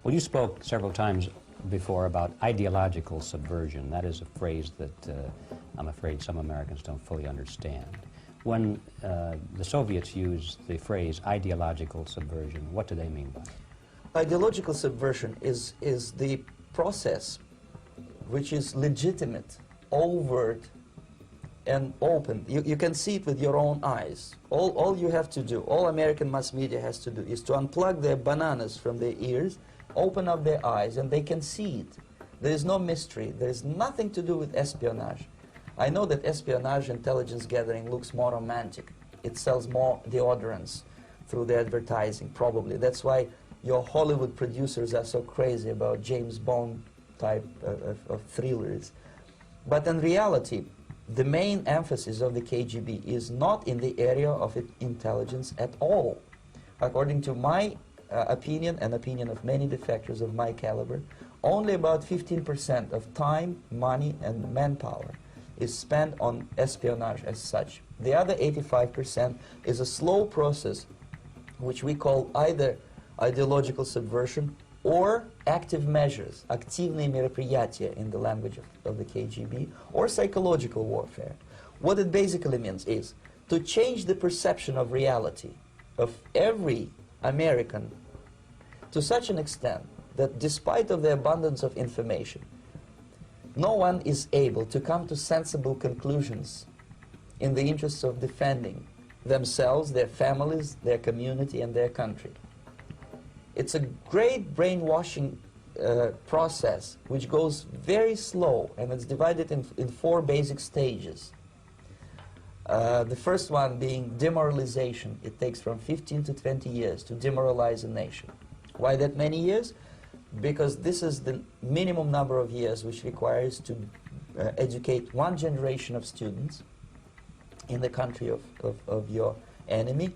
Well, you spoke several times before about ideological subversion. That is a phrase that I'm afraid some Americans don't fully understand. When the Soviets used the phrase ideological subversion, what do they mean by it? Ideological subversion is the process which is legitimate, overt, and open. You can see it with your own eyes. All you have to do, all American mass media has to do, is to unplug their bananas from their ears, open up their eyes, and they can see it. There is no mystery. There is nothing to do with espionage. I know that espionage, intelligence gathering, looks more romantic. It sells more deodorants through the advertising, probably. That's why your Hollywood producers are so crazy about James Bond type of thrillers. But in reality, the main emphasis of the KGB is not in the area of intelligence at all. According to my opinion and opinion of many defectors of my caliber, only about 15% of time, money, and manpower is spent on espionage as such. The other 85% is a slow process which we call either ideological subversion or active measures, активные мероприятия in the language of the KGB, or psychological warfare. What it basically means is to change the perception of reality of every American to such an extent that despite of the abundance of information, no one is able to come to sensible conclusions in the interests of defending themselves, their families, their community, and their country. It's a great brainwashing process which goes very slow, and it's divided in 4 basic stages. The first one being demoralization. It takes from 15 to 20 years to demoralize a nation. Why that many years? Because this is the minimum number of years which requires to educate one generation of students in the country of your enemy,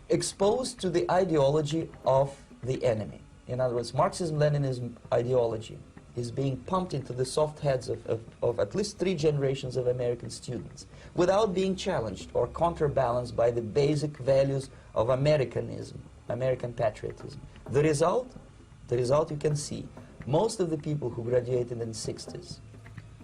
exposed to the ideology of the enemy. In other words, Marxism-Leninism ideology is being pumped into the soft heads of at least 3 generations of American students without being challenged or counterbalanced by the basic values of Americanism, American patriotism. The result you can see. Most of the people who graduated in the 60s,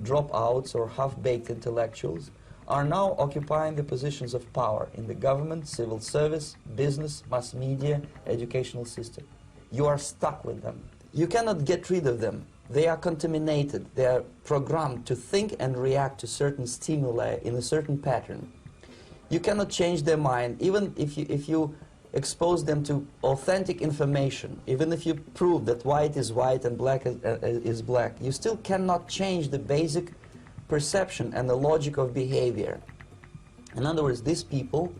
dropouts or half-baked intellectuals, are now occupying the positions of power in the government, civil service, business, mass media, educational system. You are stuck with them. You cannot get rid of them. They are contaminated. They are programmed to think and react to certain stimuli in a certain pattern. You cannot change their mind, even if you expose them to authentic information, even if you prove that white is white and black is black, you still cannot change the basic perception and the logic of behavior. In other words, these people,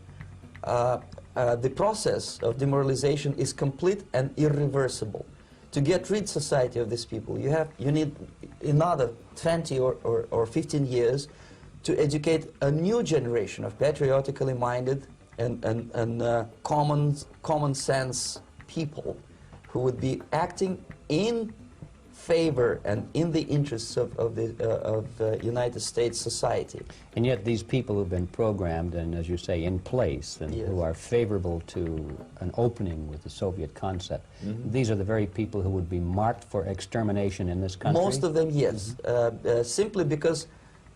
the process of demoralization is complete and irreversible. To get rid society of these people, you need another 20 or 15 years to educate a new generation of patriotically minded and common sense people who would be acting in favor and in the interests of the United States society. And yet these people who've been programmed and, as you say, in place, and Yes. who are favorable to an opening with the Soviet concept, these are the very people who would be marked for extermination in this country? Most of them, yes. Simply because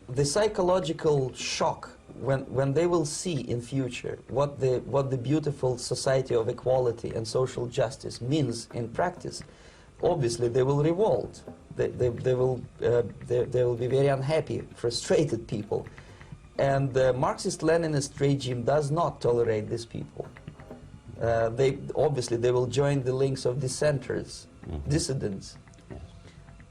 the psychological shock when they will see in future what the beautiful society of equality and social justice means in practice, obviously they will revolt. They will be very unhappy, frustrated people. And the Marxist-Leninist regime does not tolerate these people. Obviously they will join the links of dissenters, dissidents.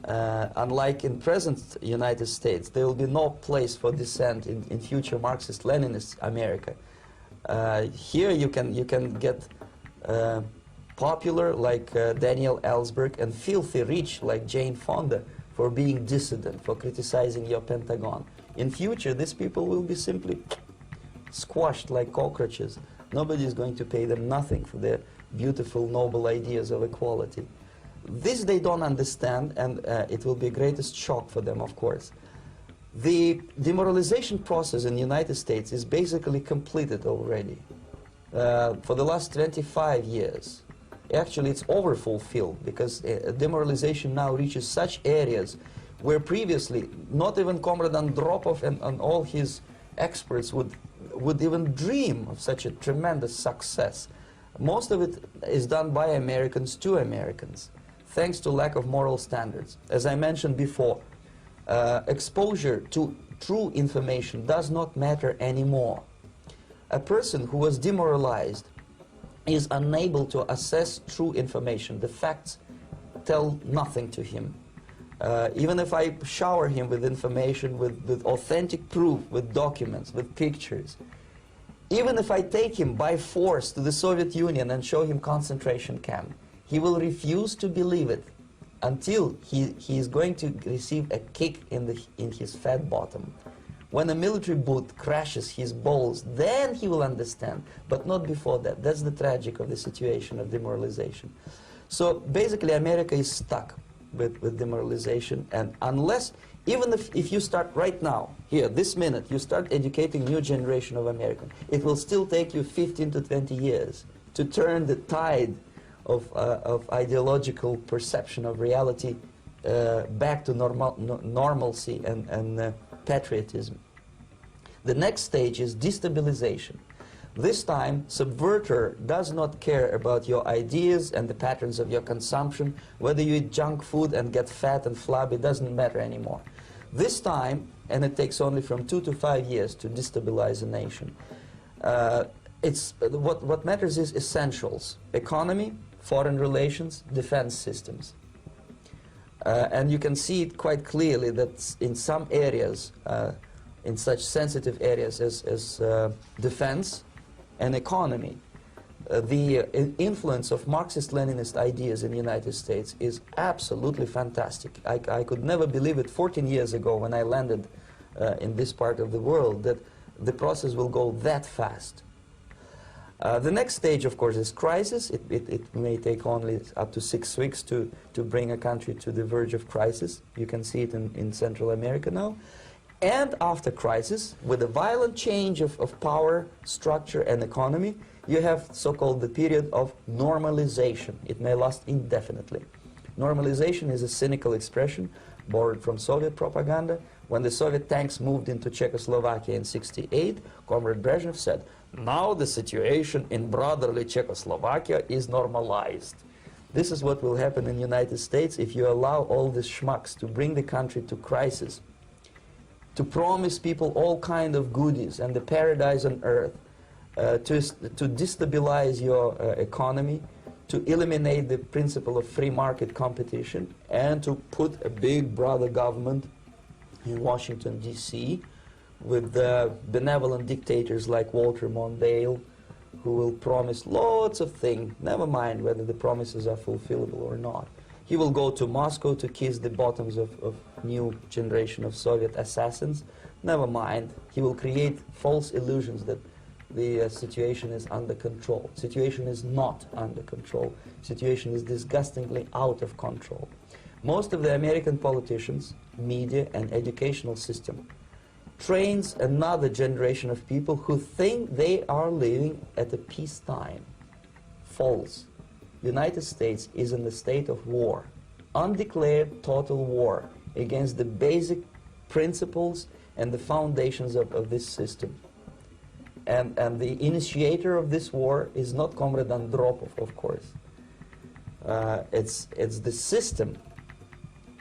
Unlike in present United States, there will be no place for dissent in future Marxist-Leninist America. Here you can get popular like Daniel Ellsberg and filthy rich like Jane Fonda for being dissident, for criticizing your Pentagon. In future, these people will be simply squashed like cockroaches. Nobody is going to pay them nothing for their beautiful, noble ideas of equality. This they don't understand, and it will be a greatest shock for them, of course. The demoralization process in the United States is basically completed already. For the last 25 years, Actually, it's overfulfilled, because demoralization now reaches such areas where previously not even Comrade Andropov and all his experts would even dream of such a tremendous success. Most of it is done by Americans to Americans, thanks to lack of moral standards. As I mentioned before, exposure to true information does not matter anymore. A person who was demoralized is unable to assess true information. The facts tell nothing to him. Even if I shower him with information, with authentic proof, with documents, with pictures, even if I take him by force to the Soviet Union and show him concentration camp, he will refuse to believe it until he is going to receive a kick in his fat bottom. When a military boot crashes his balls, then he will understand, but not before that. That's the tragic of the situation of demoralization. So basically America is stuck with demoralization, and unless, even if you start right now, here, this minute, you start educating new generation of Americans, it will still take you 15 to 20 years to turn the tide of ideological perception of reality back to normalcy and patriotism. The next stage is destabilization. This time, subverter does not care about your ideas and the patterns of your consumption. Whether you eat junk food and get fat and flabby, doesn't matter anymore. This time, and it takes only from 2 to 5 years to destabilize a nation, what matters is essentials: economy, foreign relations, defense systems. And you can see it quite clearly that in some areas, in such sensitive areas as defense and economy, the influence of Marxist-Leninist ideas in the United States is absolutely fantastic. I could never believe it 14 years ago when I landed in this part of the world, that the process will go that fast. The next stage, of course, is crisis. It may take only up to 6 weeks to bring a country to the verge of crisis. You can see it in Central America now. And after crisis, with a violent change of power, structure, and economy, you have so-called the period of normalization. It may last indefinitely. Normalization is a cynical expression borrowed from Soviet propaganda. When the Soviet tanks moved into Czechoslovakia in '68, Comrade Brezhnev said, "Now the situation in brotherly Czechoslovakia is normalized." This is what will happen in the United States if you allow all these schmucks to bring the country to crisis, to promise people all kind of goodies and the paradise on earth, to destabilize your economy, to eliminate the principle of free market competition, and to put a big brother government in Washington, D.C., with benevolent dictators like Walter Mondale, who will promise lots of things, never mind whether the promises are fulfillable or not. He will go to Moscow to kiss the bottoms of new generation of Soviet assassins. Never mind. He will create false illusions that the situation is under control. Situation is not under control. Situation is disgustingly out of control. Most of the American politicians, media, and educational system trains another generation of people who think they are living at a peacetime. False. United States is in the state of war, undeclared total war against the basic principles and the foundations of this system. And the initiator of this war is not Comrade Andropov, of course. It's the system.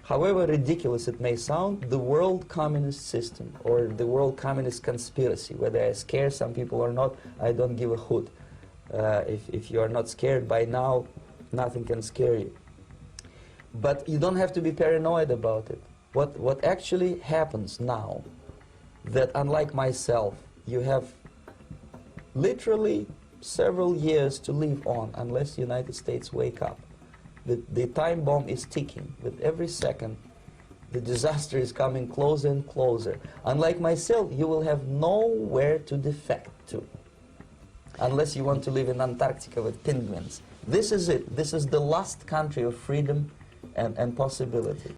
However ridiculous it may sound, the world communist system or the world communist conspiracy, whether I scare some people or not, I don't give a hoot. If you are not scared by now, nothing can scare you. But you don't have to be paranoid about it. What actually happens now, that unlike myself, you have literally several years to live on unless the United States wake up. The time bomb is ticking. With every second, the disaster is coming closer and closer. Unlike myself, you will have nowhere to defect to, unless you want to live in Antarctica with penguins. This is it. This is the last country of freedom and possibility.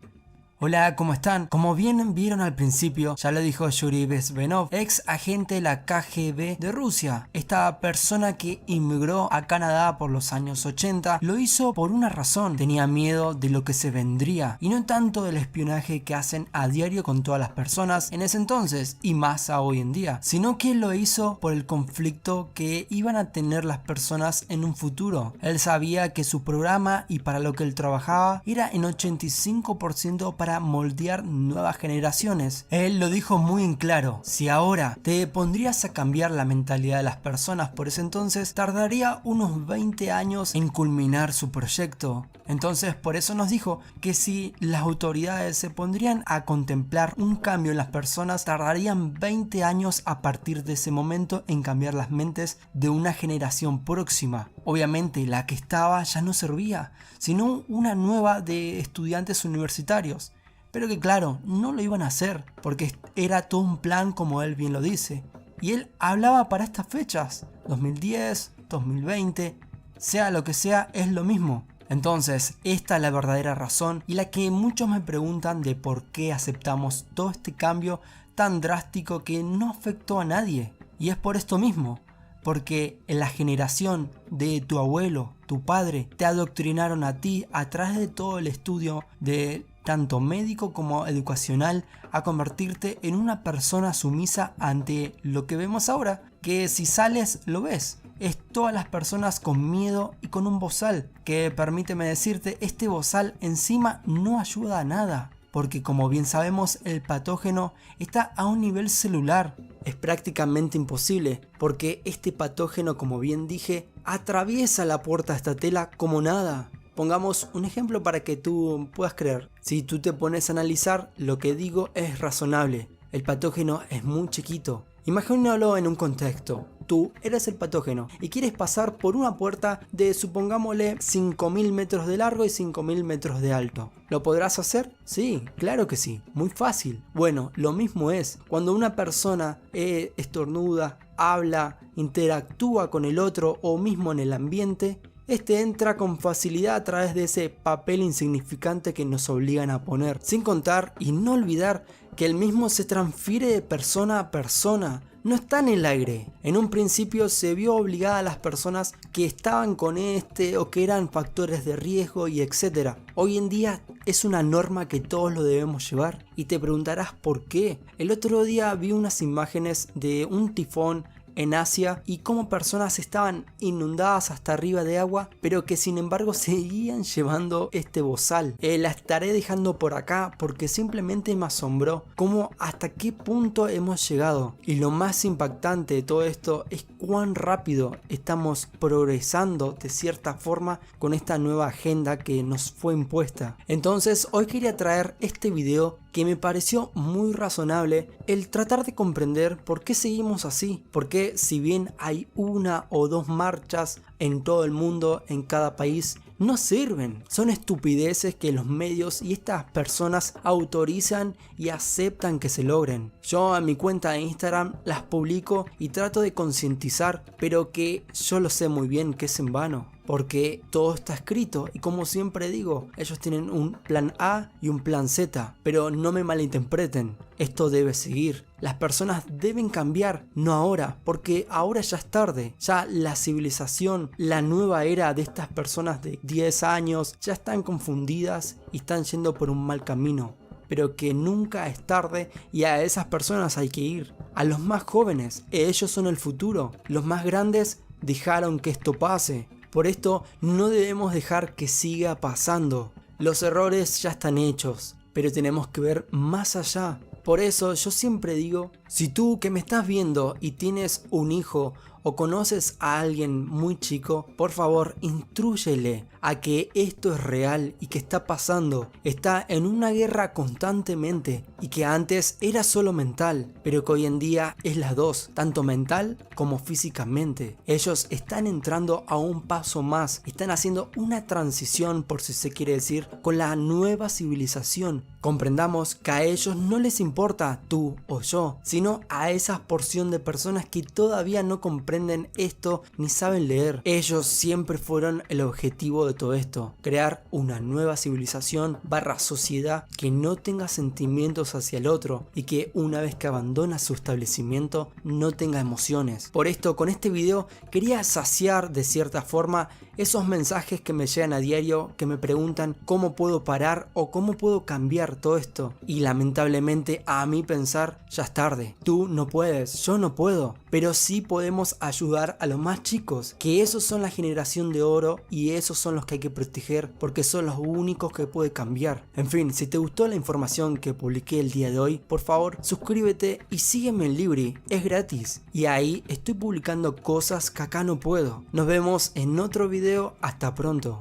Hola, ¿cómo están? Como bien vieron al principio, ya lo dijo Yuri Bezmenov, ex agente de la KGB de Rusia. Esta persona que inmigró a Canadá por los años 80 lo hizo por una razón: tenía miedo de lo que se vendría, y no tanto del espionaje que hacen a diario con todas las personas en ese entonces y más a hoy en día, sino que lo hizo por el conflicto que iban a tener las personas en un futuro. Él sabía que su programa y para lo que él trabajaba era en 85% para moldear nuevas generaciones. Él lo dijo muy en claro: si ahora te pondrías a cambiar la mentalidad de las personas por ese entonces, tardaría unos 20 años en culminar su proyecto. Entonces por eso nos dijo que si las autoridades se pondrían a contemplar un cambio en las personas, tardarían 20 años a partir de ese momento en cambiar las mentes de una generación próxima. Obviamente la que estaba ya no servía, sino una nueva de estudiantes universitarios. Pero que claro, no lo iban a hacer, porque era todo un plan, como él bien lo dice. Y él hablaba para estas fechas, 2010, 2020, sea lo que sea, es lo mismo. Entonces, esta es la verdadera razón y la que muchos me preguntan de por qué aceptamos todo este cambio tan drástico que no afectó a nadie. Y es por esto mismo, porque en la generación de tu abuelo, tu padre, te adoctrinaron a ti a través de todo el estudio de tanto médico como educacional a convertirte en una persona sumisa ante lo que vemos ahora, que si sales lo ves. Es todas las personas con miedo y con un bozal, que permíteme decirte, este bozal encima no ayuda a nada, porque como bien sabemos el patógeno está a un nivel celular. Es prácticamente imposible, porque este patógeno, como bien dije, atraviesa la puerta de esta tela como nada. Pongamos un ejemplo para que tú puedas creer. Si tú te pones a analizar, lo que digo es razonable. El patógeno es muy chiquito. Imagínalo en un contexto. Tú eres el patógeno y quieres pasar por una puerta de, supongámosle, 5000 metros de largo y 5000 metros de alto. ¿Lo podrás hacer? Sí, claro que sí. Muy fácil. Bueno, lo mismo es cuando una persona estornuda, habla, interactúa con el otro o mismo en el ambiente. Este entra con facilidad a través de ese papel insignificante que nos obligan a poner. Sin contar y no olvidar que el mismo se transfiere de persona a persona. No está en el aire. En un principio se vio obligada a las personas que estaban con o que eran factores de riesgo y etc. Hoy en día es una norma que todos lo debemos llevar. Y te preguntarás por qué. El otro día vi unas imágenes de un tifón en Asia y cómo personas estaban inundadas hasta arriba de agua, pero que sin embargo seguían llevando este bozal. La estaré dejando por acá porque simplemente me asombró cómo hasta qué punto hemos llegado. Y lo más impactante de todo esto es cuán rápido estamos progresando de cierta forma con esta nueva agenda que nos fue impuesta. Entonces hoy quería traer este video que me pareció muy razonable, el tratar de comprender por qué seguimos así, porque si bien hay una o dos marchas en todo el mundo, en cada país, no sirven. Son estupideces que los medios y estas personas autorizan y aceptan que se logren. Yo en mi cuenta de Instagram las publico y trato de concientizar, pero que yo lo sé muy bien que es en vano. Porque todo está escrito y como siempre digo, ellos tienen un plan A y un plan Z, pero no me malinterpreten, esto debe seguir. Las personas deben cambiar, no ahora, porque ahora ya es tarde. Ya la civilización, la nueva era de estas personas de 10 años ya están confundidas y están yendo por un mal camino. Pero que nunca es tarde y a esas personas hay que ir. A los más jóvenes, ellos son el futuro. Los más grandes dejaron que esto pase. Por esto no debemos dejar que siga pasando. Los errores ya están hechos, pero tenemos que ver más allá. Por eso yo siempre digo, si tú que me estás viendo y tienes un hijo o conoces a alguien muy chico, por favor instrúyele a que esto es real y que está pasando. Está en una guerra constantemente y que antes era solo mental, pero que hoy en día es las dos, tanto mental como físicamente. Ellos están entrando a un paso más, están haciendo una transición, por si se quiere decir, con la nueva civilización. Comprendamos que a ellos no les importa tú o yo, sino a esa porción de personas que todavía no comprenden esto ni saben leer. Ellos siempre fueron el objetivo de todo esto, crear una nueva civilización / sociedad que no tenga sentimientos hacia el otro y que una vez que abandona su establecimiento no tenga emociones. Por esto, con este video quería saciar de cierta forma esos mensajes que me llegan a diario, que me preguntan cómo puedo parar o cómo puedo cambiar todo esto. Y lamentablemente, a mi pensar, ya es tarde. Tú no puedes, yo no puedo, pero sí podemos ayudar a los más chicos, que esos son la generación de oro y esos son los que hay que proteger porque son los únicos que puede cambiar. En fin, si te gustó la información que publiqué el día de hoy, por favor suscríbete y sígueme en Libri, es gratis y ahí estoy publicando cosas que acá no puedo. Nos vemos en otro video, hasta pronto.